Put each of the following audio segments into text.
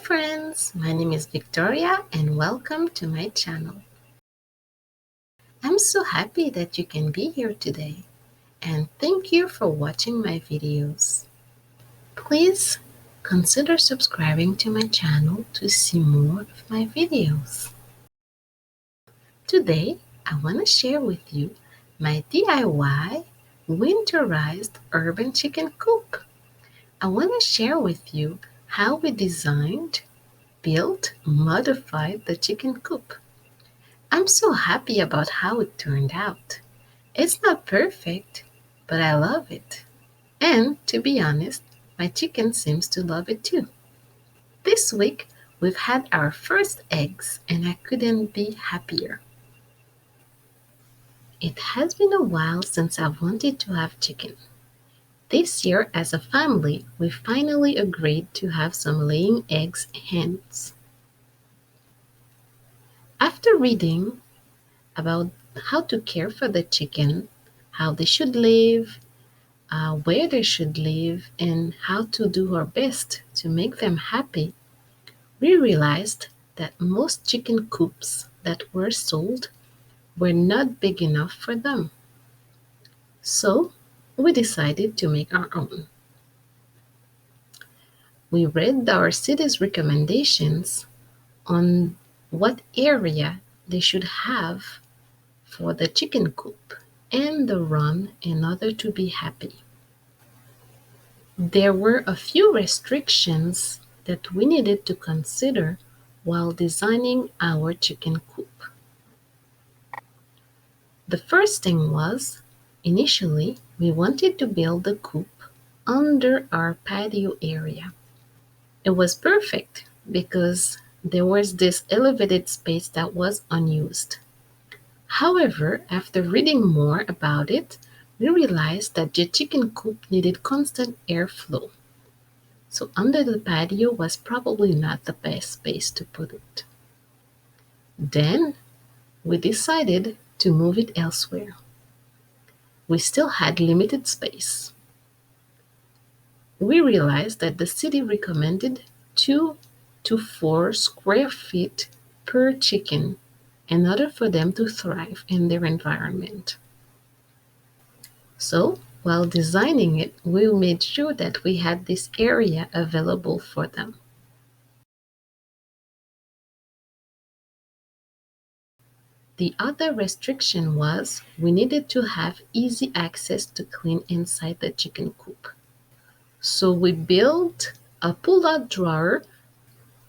friends, my name is Victoria and welcome to my channel. I'm so happy that you can be here today and thank you for watching my videos. Please consider subscribing to my channel to see more of my videos. Today, I want to share with you my DIY winterized urban chicken coop. I want to share with you how we designed, built, modified the chicken coop. I'm so happy about how it turned out. It's not perfect, but I love it. And to be honest, my chicken seems to love it too. This week, we've had our first eggs and I couldn't be happier. It has been a while since I've wanted to have chicken. This year, as a family, we finally agreed to have some laying eggs hens. After reading about how to care for the chicken, how they should live, where they should live, and how to do our best to make them happy, we realized that most chicken coops that were sold were not big enough for them. So we decided to make our own. We read our city's recommendations on what area they should have for the chicken coop and the run in order to be happy. There were a few restrictions that we needed to consider while designing our chicken coop. The first thing was, initially, we wanted to build the coop under our patio area. It was perfect because there was this elevated space that was unused. However, after reading more about it, we realized that the chicken coop needed constant airflow. So under the patio was probably not the best space to put it. Then we decided to move it elsewhere. We still had limited space. We realized that the city recommended 2 to 4 square feet per chicken in order for them to thrive in their environment. So, while designing it, we made sure that we had this area available for them. The other restriction was we needed to have easy access to clean inside the chicken coop. So we built a pull-out drawer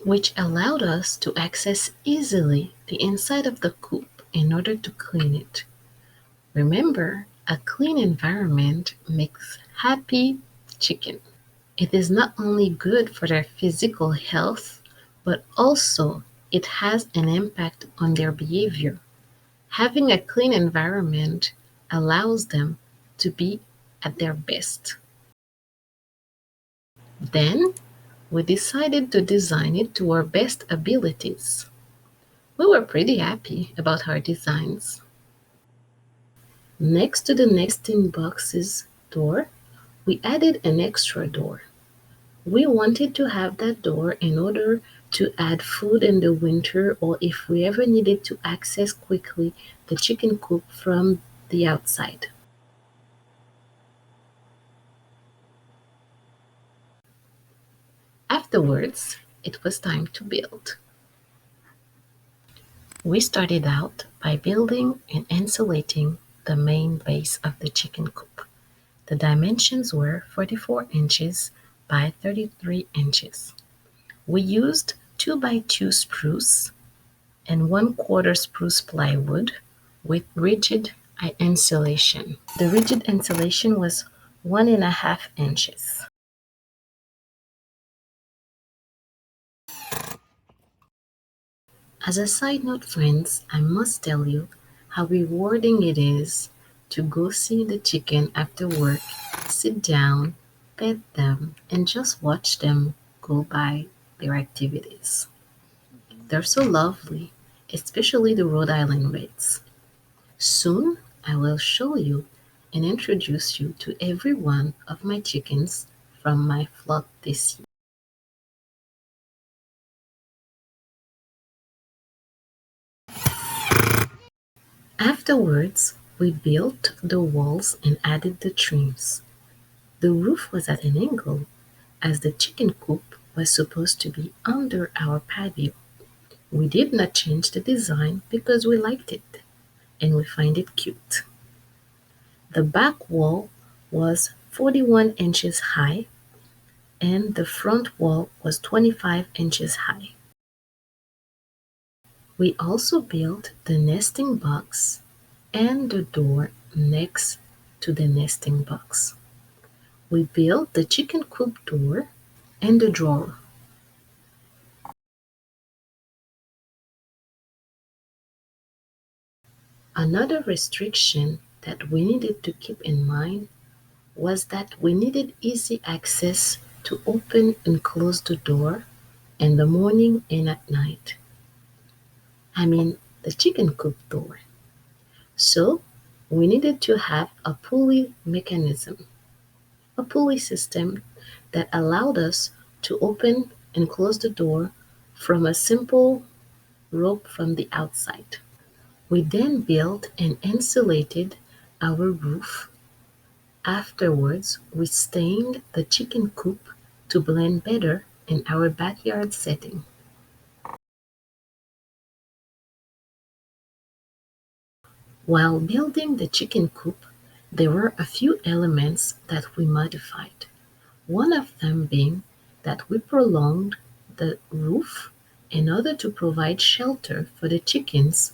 which allowed us to access easily the inside of the coop in order to clean it. Remember, a clean environment makes happy chicken. It is not only good for their physical health, but also it has an impact on their behavior. Having a clean environment allows them to be at their best. Then, we decided to design it to our best abilities. We were pretty happy about our designs. Next to the nesting boxes door, we added an extra door. We wanted to have that door in order to add food in the winter or if we ever needed to access quickly the chicken coop from the outside. Afterwards, it was time to build. We started out by building and insulating the main base of the chicken coop. The dimensions were 44 inches by 33 inches. We used 2 by 2 spruce and 1/4 spruce plywood with rigid insulation. The rigid insulation was 1.5 inches. As a side note, friends, I must tell you how rewarding it is to go see the chicken after work, sit down, pet them, and just watch them go by their activities. They're so lovely, especially the Rhode Island Reds. Soon, I will show you and introduce you to every one of my chickens from my flock this year. Afterwards, we built the walls and added the trims. The roof was at an angle, as the chicken coop was supposed to be under our patio. We did not change the design because we liked it and we find it cute. The back wall was 41 inches high and the front wall was 25 inches high. We also built the nesting box and the door next to the nesting box. We built the chicken coop door and the drawer. Another restriction that we needed to keep in mind was that we needed easy access to open and close the door in the morning and at night. I mean, the chicken coop door. So, we needed to have a pulley mechanism, a pulley system that allowed us to open and close the door from a simple rope from the outside. We then built and insulated our roof. Afterwards, we stained the chicken coop to blend better in our backyard setting. While building the chicken coop, there were a few elements that we modified. One of them being that we prolonged the roof in order to provide shelter for the chickens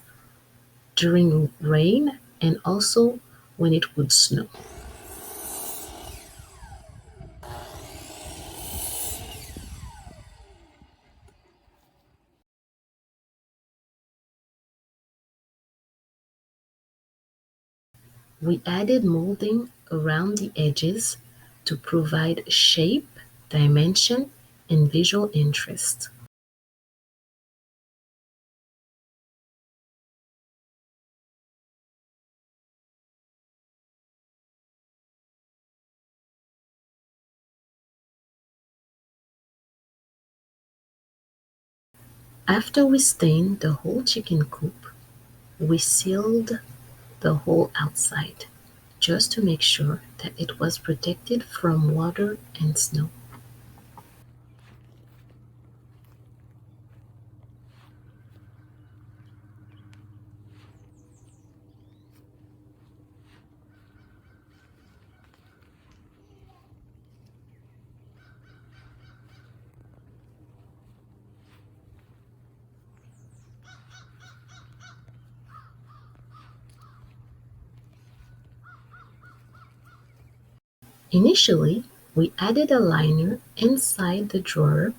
during rain and also when it would snow. We added molding around the edges to provide shape, dimension, and visual interest. After we stained the whole chicken coop, we sealed the whole outside just to make sure that it was protected from water and snow. Initially, we added a liner inside the drawer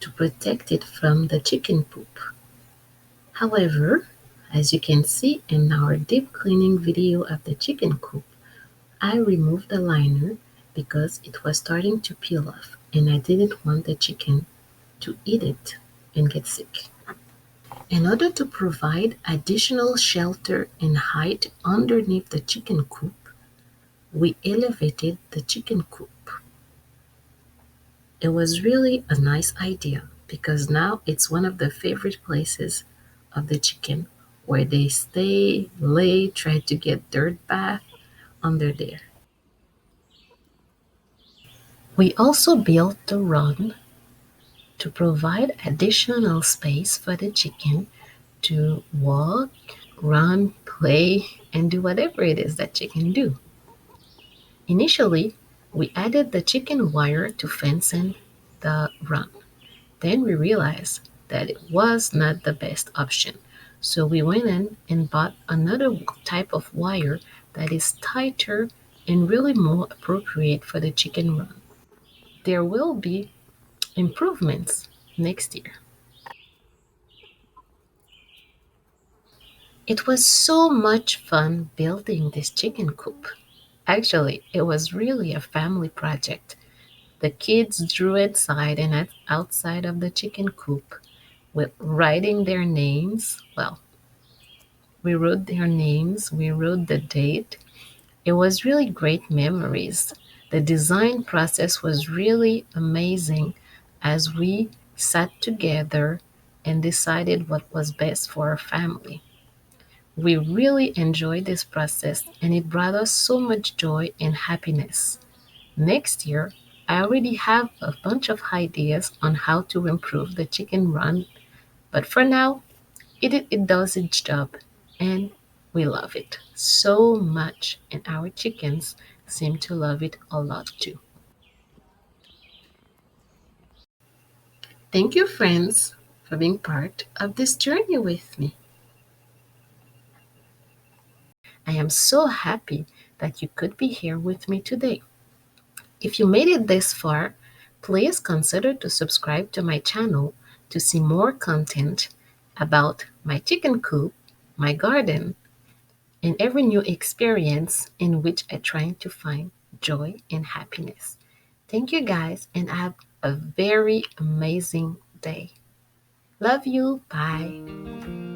to protect it from the chicken poop. However, as you can see in our deep cleaning video of the chicken coop, I removed the liner because it was starting to peel off and I didn't want the chicken to eat it and get sick. In order to provide additional shelter and height underneath the chicken coop, we elevated the chicken coop. It was really a nice idea because now it's one of the favorite places of the chicken where they stay, lay, try to get dirt bath under there. We also built the run to provide additional space for the chicken to walk, run, play, and do whatever it is that chicken do. Initially, we added the chicken wire to fence in the run. Then we realized that it was not the best option. So we went in and bought another type of wire that is tighter and really more appropriate for the chicken run. There will be improvements next year. It was so much fun building this chicken coop. Actually, it was really a family project. The kids drew inside and outside of the chicken coop with writing their names. Well, we wrote their names, we wrote the date. It was really great memories. The design process was really amazing as we sat together and decided what was best for our family. We really enjoyed this process and it brought us so much joy and happiness. Next year, I already have a bunch of ideas on how to improve the chicken run, but for now, it does its job and we love it so much, and our chickens seem to love it a lot too. Thank you, friends, for being part of this journey with me. I am so happy that you could be here with me today. If you made it this far, please consider to subscribe to my channel to see more content about my chicken coop, my garden, and every new experience in which I try to find joy and happiness. Thank you guys and have a very amazing day. Love you. Bye.